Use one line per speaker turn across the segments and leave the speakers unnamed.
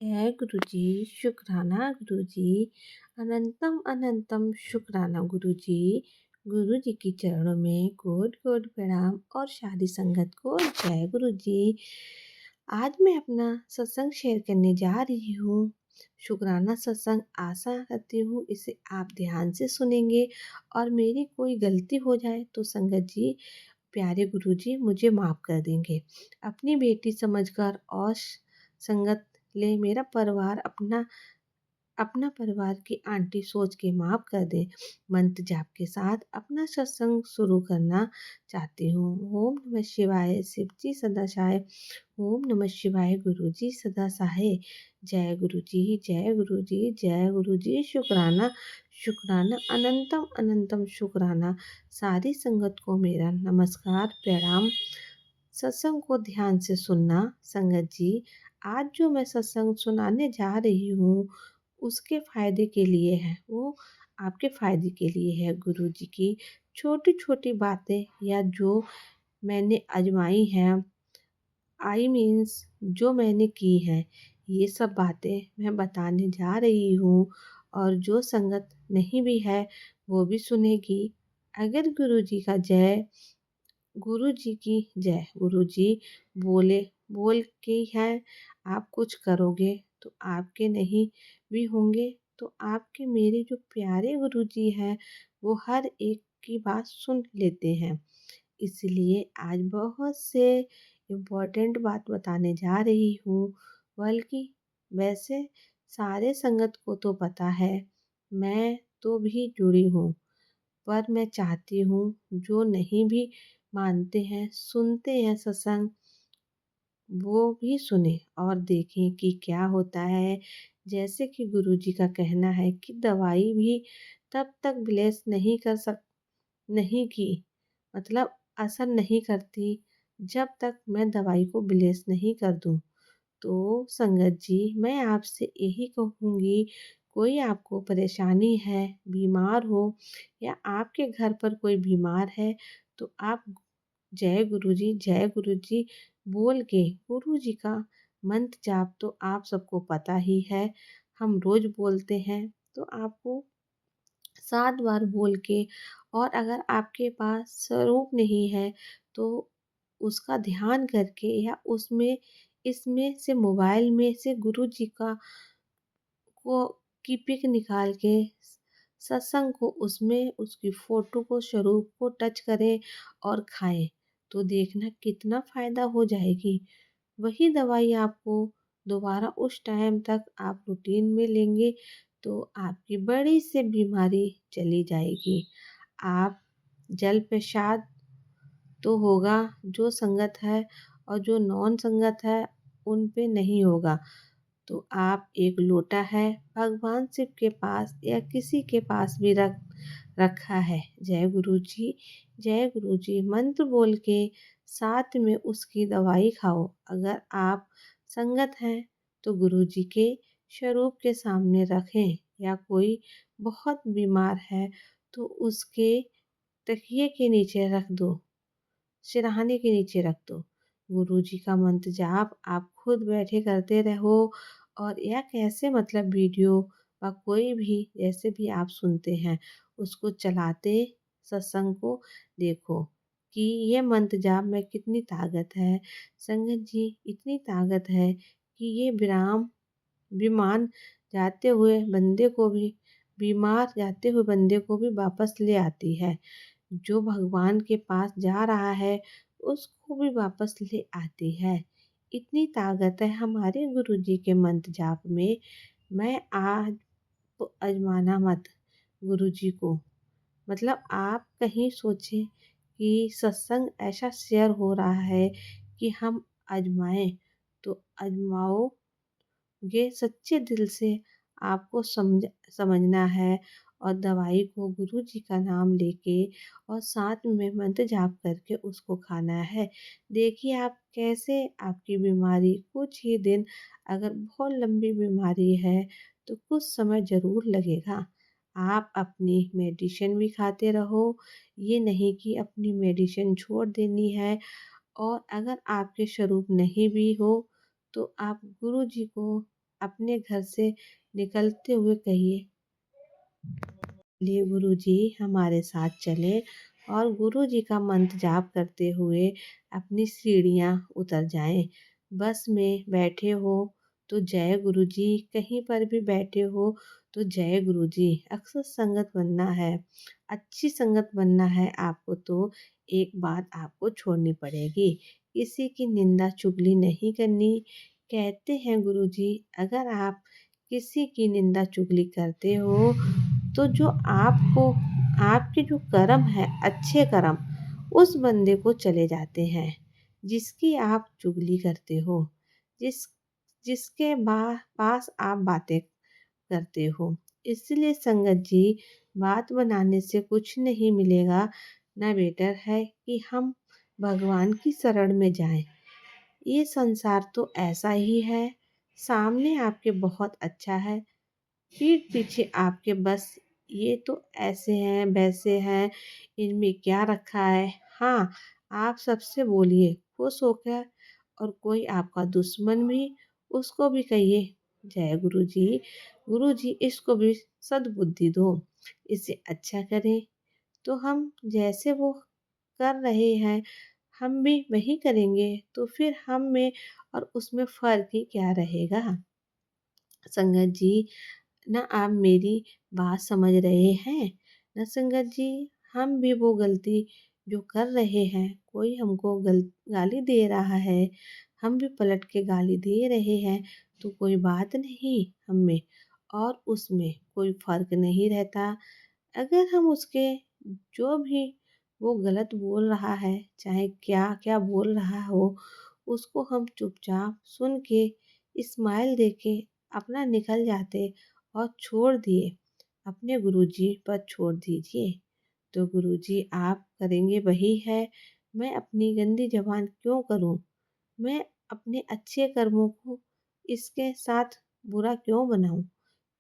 जय गुरु जी। शुक्राना गुरु जी। अनंतम अनंतम शुक्राना गुरु जी। गुरु जी के चरणों में कोट कोट प्रणाम और शादी संगत को जय गुरु जी। आज मैं अपना सत्संग शेयर करने जा रही हूँ। शुक्राना सत्संग, आशा करती हूँ इसे आप ध्यान से सुनेंगे और मेरी कोई गलती हो जाए तो संगत जी, प्यारे गुरु जी मुझे माफ़ कर देंगे। अपनी बेटी समझकर और संगत ले, मेरा परिवार अपना अपना परिवार की आंटी सोच के माफ़ कर दे। मंत्र जाप के साथ अपना सत्संग शुरू करना चाहती हूँ। ओम नमः शिवाय, शिव जी सदा सहाय। ओम नमः शिवाय, गुरु जी सदा सहाय। जय गुरु जी, जय गुरु जी, जय गुरु जी। शुक्राना शुक्राना, अनंतम अनंतम शुक्राना। सारी संगत को मेरा नमस्कार प्रणाम। सत्संग को ध्यान से सुनना संगत जी। आज जो मैं सत्संग सुनाने जा रही हूँ उसके फायदे के लिए है, वो आपके फायदे के लिए है। गुरु जी की छोटी छोटी बातें या जो मैंने आजमाई है, आई मीन्स जो मैंने की है, ये सब बातें मैं बताने जा रही हूँ। और जो संगत नहीं भी है वो भी सुनेगी। अगर गुरु जी का जय, गुरु जी की जय। गुरु जी बोले बोल के है, आप कुछ करोगे तो आपके नहीं भी होंगे। तो आपके मेरे जो प्यारे गुरु जी हैं वो हर एक की बात सुन लेते हैं। इसलिए आज बहुत से इम्पोर्टेंट बात बताने जा रही हूँ। बल्कि वैसे सारे संगत को तो पता है, मैं तो भी जुड़ी हूँ, पर मैं चाहती हूँ जो नहीं भी मानते हैं, सुनते हैं सत्संग, वो भी सुने और देखें कि क्या होता है। जैसे कि गुरु जी का कहना है कि दवाई भी तब तक ब्लेस नहीं की, मतलब असर नहीं करती जब तक मैं दवाई को ब्लेस नहीं कर दूं। तो संगत जी, मैं आपसे यही कहूँगी, कोई आपको परेशानी है, बीमार हो या आपके घर पर कोई बीमार है, तो आप जय गुरु जी, जय गुरु जी बोल के, गुरु जी का मंत्र जाप तो आप सबको पता ही है, हम रोज बोलते हैं। तो आपको 7 बार बोल के, और अगर आपके पास स्वरूप नहीं है तो उसका ध्यान करके या उसमें इसमें से मोबाइल में से गुरु जी का को की पिक निकाल के सत्संग को, उसमें उसकी फ़ोटो को, स्वरूप को टच करें और खाएं, तो देखना कितना फ़ायदा हो जाएगी। वही दवाई आपको दोबारा उस टाइम तक आप रूटीन में लेंगे तो आपकी बड़ी से बीमारी चली जाएगी। आप जल प्रसाद तो होगा जो संगत है, और जो नॉन संगत है उन पे नहीं होगा। तो आप एक लोटा है भगवान शिव के पास या किसी के पास भी रखा है, जय गुरु जी, जय गुरु जी मंत्र बोल के साथ में उसकी दवाई खाओ। अगर आप संगत हैं तो गुरु जी के स्वरूप के सामने रखें, या कोई बहुत बीमार है तो उसके तकिए के नीचे रख दो, सिरहाने के नीचे रख दो। गुरु जी का मंत्र जाप आप खुद बैठे करते रहो, और या कैसे, मतलब वीडियो व कोई भी जैसे भी आप सुनते हैं उसको चलाते सत्संग को देखो कि ये मंत्र जाप में कितनी ताकत है। संगत जी, इतनी ताकत है कि ये विमान जाते हुए बंदे को भी, बीमार जाते हुए बंदे को भी वापस ले आती है। जो भगवान के पास जा रहा है उसको भी वापस ले आती है। इतनी ताकत है हमारे गुरु जी के मंत्र जाप में। मैं आज आजमाना मत गुरु जी को, मतलब आप कहीं सोचें कि सत्संग ऐसा शेयर हो रहा है कि हम आजमाएं, तो आजमाओ। ये सच्चे दिल से आपको समझना है, और दवाई को गुरु जी का नाम लेके और साथ में मंत्र जाप करके उसको खाना है। देखिए आप कैसे आपकी बीमारी कुछ ही दिन, अगर बहुत लंबी बीमारी है तो कुछ समय ज़रूर लगेगा। आप अपनी मेडिसिन भी खाते रहो, ये नहीं कि अपनी मेडिसिन छोड़ देनी है। और अगर आपके स्वरूप नहीं भी हो तो आप गुरु जी को अपने घर से निकलते हुए कहिए, चलिए गुरुजी हमारे साथ चले, और गुरुजी का मंत्र जाप करते हुए अपनी सीढ़ियाँ उतर जाएं। बस में बैठे हो तो जय गुरुजी, कहीं पर भी बैठे हो तो जय गुरुजी। अक्सर संगत बनना है, अच्छी संगत बनना है आपको, तो एक बात आपको छोड़नी पड़ेगी, किसी की निंदा चुगली नहीं करनी। कहते हैं गुरुजी, अगर आप किसी की निंदा चुगली करते हो तो जो आपको, आपके जो कर्म है, अच्छे कर्म, उस बंदे को चले जाते हैं जिसकी आप चुगली करते हो, जिस जिसके पास आप बातें करते हो। इसलिए संगत जी, बात बनाने से कुछ नहीं मिलेगा, ना बेटर है कि हम भगवान की शरण में जाएं। ये संसार तो ऐसा ही है, सामने आपके बहुत अच्छा है, पीठ पीछे आपके बस ये तो ऐसे हैं वैसे हैं, इनमें क्या रखा है। हाँ, आप सबसे बोलिए खुश होकर, और कोई आपका दुश्मन भी, उसको भी कहिए जय गुरु जी, गुरु जी इसको भी सद्बुद्धि दो, इसे अच्छा करें। तो हम जैसे वो कर रहे हैं हम भी वही करेंगे, तो फिर हम में और उसमें फ़र्क ही क्या रहेगा। संगत जी, ना आप मेरी बात समझ रहे हैं ना संगत जी। हम भी वो गलती जो कर रहे हैं, कोई हमको गाली दे रहा है, हम भी पलट के गाली दे रहे हैं, तो कोई बात नहीं, हम में और उसमें कोई फर्क नहीं रहता। अगर हम उसके, जो भी वो गलत बोल रहा है, चाहे क्या क्या बोल रहा हो, उसको हम चुपचाप सुन के स्माइल दे के अपना निकल जाते और छोड़ दिए, अपने गुरुजी पर छोड़ दीजिए। तो गुरुजी आप करेंगे वही है, मैं अपनी गंदी जबान क्यों करूं, मैं अपने अच्छे कर्मों को इसके साथ बुरा क्यों बनाऊं,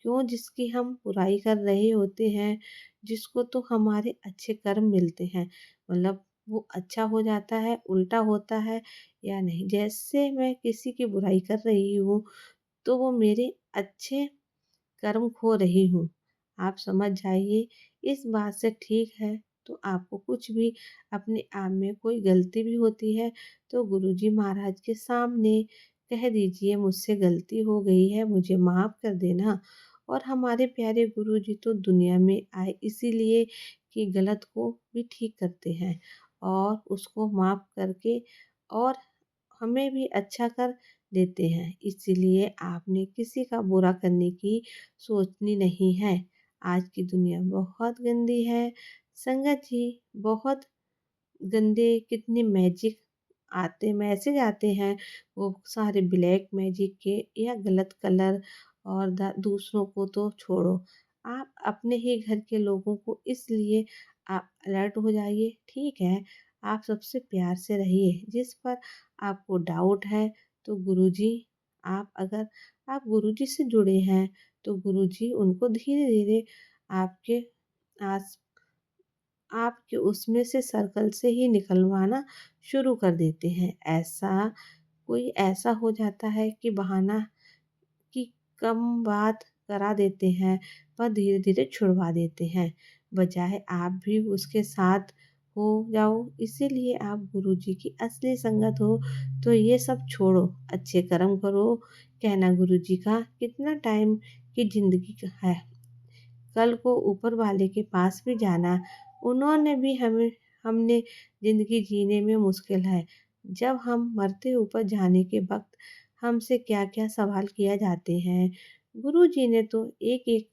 क्यों जिसकी हम बुराई कर रहे होते हैं, जिसको तो हमारे अच्छे कर्म मिलते हैं, मतलब वो अच्छा हो जाता है, उल्टा होता है या नहीं। जैसे मैं किसी की बुराई कर रही हूँ तो वो मेरे अच्छे कर्म खो रही हूँ, आप समझ जाइए। इस बात से ठीक है, तो आपको कुछ भी अपने आप में कोई गलती भी होती है तो गुरुजी महाराज के सामने कह दीजिए, मुझसे गलती हो गई है, मुझे माफ़ कर देना। और हमारे प्यारे गुरुजी तो दुनिया में आए इसीलिए कि गलत को भी ठीक करते हैं और उसको माफ़ करके और हमें भी अच्छा कर देते हैं। इसीलिए आपने किसी का बुरा करने की सोचनी नहीं है। आज की दुनिया बहुत गंदी है संगत जी, बहुत गंदे कितने मैसेज आते हैं, वो सारे ब्लैक मैजिक के या गलत कलर। और दूसरों को तो छोड़ो, आप अपने ही घर के लोगों को इसलिए आप अलर्ट हो जाइए, ठीक है। आप सबसे प्यार से रहिए, जिस पर आपको डाउट है तो गुरुजी, आप अगर आप गुरुजी से जुड़े हैं तो गुरुजी उनको धीरे धीरे आपके आस आपके उसमें से सर्कल से ही निकलवाना शुरू कर देते हैं। ऐसा हो जाता है कि बहाना की कम बात करा देते हैं, पर धीरे धीरे छुड़वा देते हैं, बजाय आप भी उसके साथ हो जाओ। इसीलिए आप गुरुजी की असली संगत हो तो ये सब छोड़ो, अच्छे कर्म करो। कहना गुरुजी का कितना टाइम की जिंदगी का है, कल को ऊपर वाले के पास भी जाना, उन्होंने भी हमने ज़िंदगी जीने में मुश्किल है। जब हम मरते ऊपर जाने के वक़्त हमसे क्या-क्या सवाल किया जाते हैं। गुरुजी ने तो एक-एक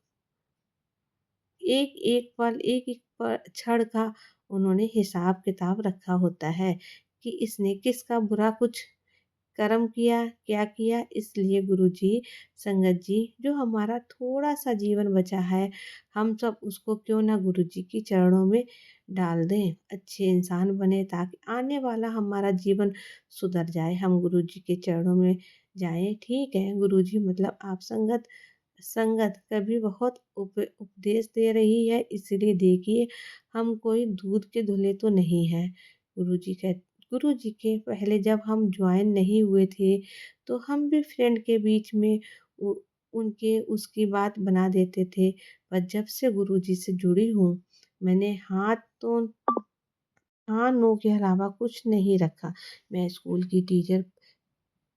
पल, एक-एक क्षण का उन्होंने हिसाब-किताब रखा होता है कि इसने किसका बुरा कुछ कर्म किया, क्या किया। इसलिए गुरुजी, संगत जी, जो हमारा थोड़ा-सा जीवन बचा है, हम सब उसको क्यों ना गुरुजी के चरणों में डाल दें। अच्छे इंसान बने ताकि आने वाला हमारा जीवन सुधर जाए, हम गुरुजी के चरणों में जाएँ। ठीक है गुरुजी, मतलब आप संगत संगत कभी बहुत उपदेश दे रही है, इसीलिए देखिए हम कोई दूध के धुले तो नहीं हैं। गुरुजी कह गुरुजी के पहले जब हम ज्वाइन नहीं हुए थे तो हम भी फ्रेंड के बीच में उ उनके उसकी बात बना देते थे। पर जब से गुरुजी से जुड़ी हूँ, मैंने हाँ, नो के अलावा कुछ नहीं रखा। मैं स्कूल की टीचर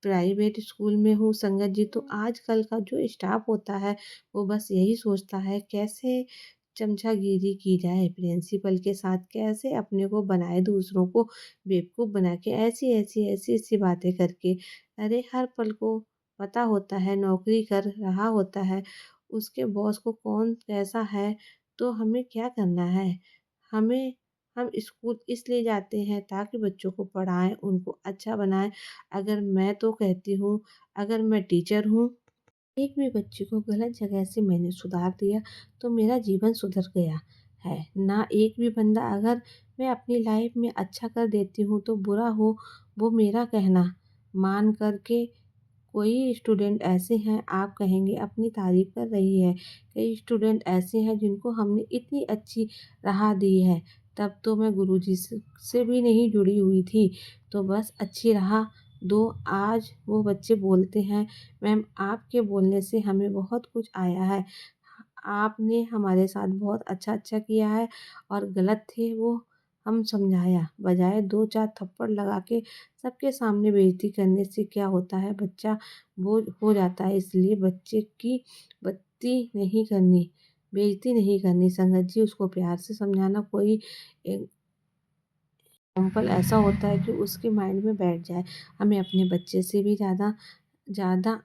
प्राइवेट स्कूल में हूँ संगत जी, तो आजकल का जो स्टाफ होता है वो बस यही सोचता है कैसे चमचागिरी की जाए प्रिंसिपल के साथ, कैसे अपने को बनाए दूसरों को बेवकूफ़ बना के ऐसी-ऐसी बातें करके। अरे हर पल को पता होता है नौकरी कर रहा होता है, उसके बॉस को कौन कैसा है, तो हमें क्या करना है? हमें हम स्कूल इसलिए जाते हैं ताकि बच्चों को पढ़ाएँ, उनको अच्छा बनाएँ। अगर मैं तो कहती हूँ, अगर मैं टीचर हूँ, एक भी बच्चे को गलत जगह से मैंने सुधार दिया तो मेरा जीवन सुधर गया है। ना एक भी बंदा, अगर मैं अपनी लाइफ में अच्छा कर देती हूँ तो बुरा हो, वो मेरा कहना मान कर के। कोई स्टूडेंट ऐसे हैं आप कहेंगे अपनी तारीफ़ कर रही है, कई स्टूडेंट ऐसे हैं जिनको हमने इतनी अच्छी राह दी है, तब तो मैं गुरुजी से भी नहीं जुड़ी हुई थी, तो बस अच्छी राह दो। आज वो बच्चे बोलते हैं, मैम आपके बोलने से हमें बहुत कुछ आया है। आपने हमारे साथ बहुत अच्छा-अच्छा किया है और गलत थे वो हम समझाया। बजाय 2-4 थप्पड़ लगा के सबके सामने बेइज़्ज़ती करने से क्या होता है, बच्चा बोझ हो जाता है। इसलिए बच्चे की बेइज़्ज़ती नहीं करनी संगत जी, उसको प्यार से समझाना। कोई एग्ज़ाम्पल ऐसा होता है कि उसके माइंड में बैठ जाए। हमें अपने बच्चे से भी ज़्यादा ज़्यादा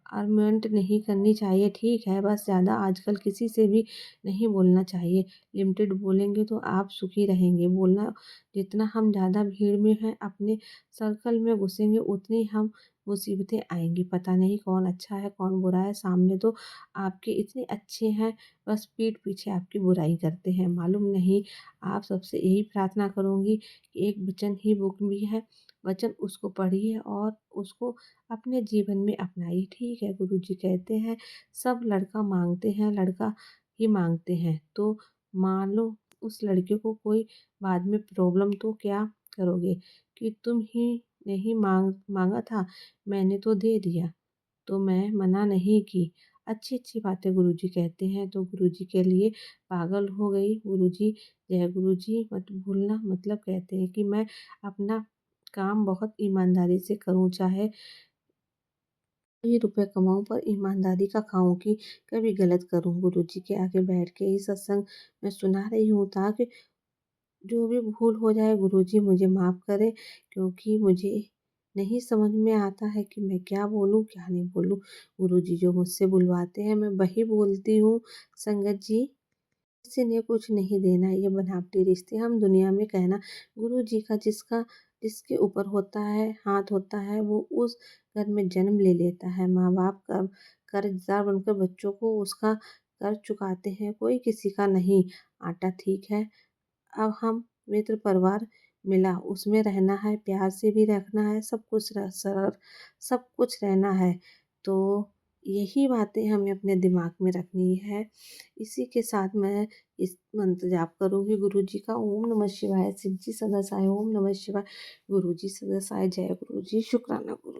आर्गुमेंट नहीं करनी चाहिए, ठीक है, बस ज़्यादा आजकल किसी से भी नहीं बोलना चाहिए। लिमिटेड बोलेंगे तो आप सुखी रहेंगे। बोलना जितना हम ज़्यादा भीड़ में हैं, अपने सर्कल में घुसेंगे, उतनी हम मुसीबतें आएँगी। पता नहीं कौन अच्छा है, कौन बुरा है। सामने तो आपके इतने अच्छे हैं, बस पीठ पीछे आपकी बुराई करते हैं, मालूम नहीं। आप सबसे यही प्रार्थना करूँगी कि एक वचन ही बुक भी है, वचन उसको पढ़िए और उसको अपने जीवन में अपनाइए। ठीक है, गुरुजी कहते हैं सब लड़का माँगते हैं, लड़का ही माँगते हैं। तो मान लो उस लड़के को कोई बाद में प्रॉब्लम, तो क्या करोगे कि तुम ही नहीं माँगा था, मैंने तो दे दिया। तो मैं मना नहीं की। अच्छी-अच्छी बातें गुरुजी कहते हैं तो गुरुजी के लिए पागल हो गई। गुरुजी जय गुरुजी मत भूलना, मतलब कहते हैं कि मैं अपना काम बहुत ईमानदारी से करूँ, चाहे ही रुपए कमाऊँ पर ईमानदारी का खाऊँ कि कभी गलत करूँ। गुरुजी के आगे बैठ के ही सत्संग मैं सुना रही हूँ ताकि जो भी भूल हो जाए गुरुजी मुझे माफ़ करें, क्योंकि मुझे नहीं समझ में आता है कि मैं क्या बोलूँ, क्या नहीं बोलूँ। गुरुजी जो मुझसे बुलवाते हैं मैं वही बोलती हूँ संगत जी। किसी ने कुछ नहीं देना, ये बनावटी रिश्ते हम दुनिया में कहना। गुरुजी का जिसके ऊपर होता है, हाथ होता है, वो उस घर में जन्म ले लेता है। माँ-बाप का कर्ज़दार बनकर बच्चों को उसका कर्ज़ चुकाते हैं, कोई किसी का नहीं। आटा ठीक है, अब हम मित्र परिवार मिला, उसमें रहना है, प्यार से भी रखना है, सब कुछ रहना है। तो यही बातें हमें अपने दिमाग में रखनी है। इसी के साथ मैं इस मंत्र जाप करूँगी गुरु जी का। ओम नमः शिवाय, शिव जी सदा सहाय, ओम नमः शिवाय, गुरु जी सदा सहाय, जय गुरु जी, शुक्राना गुरु।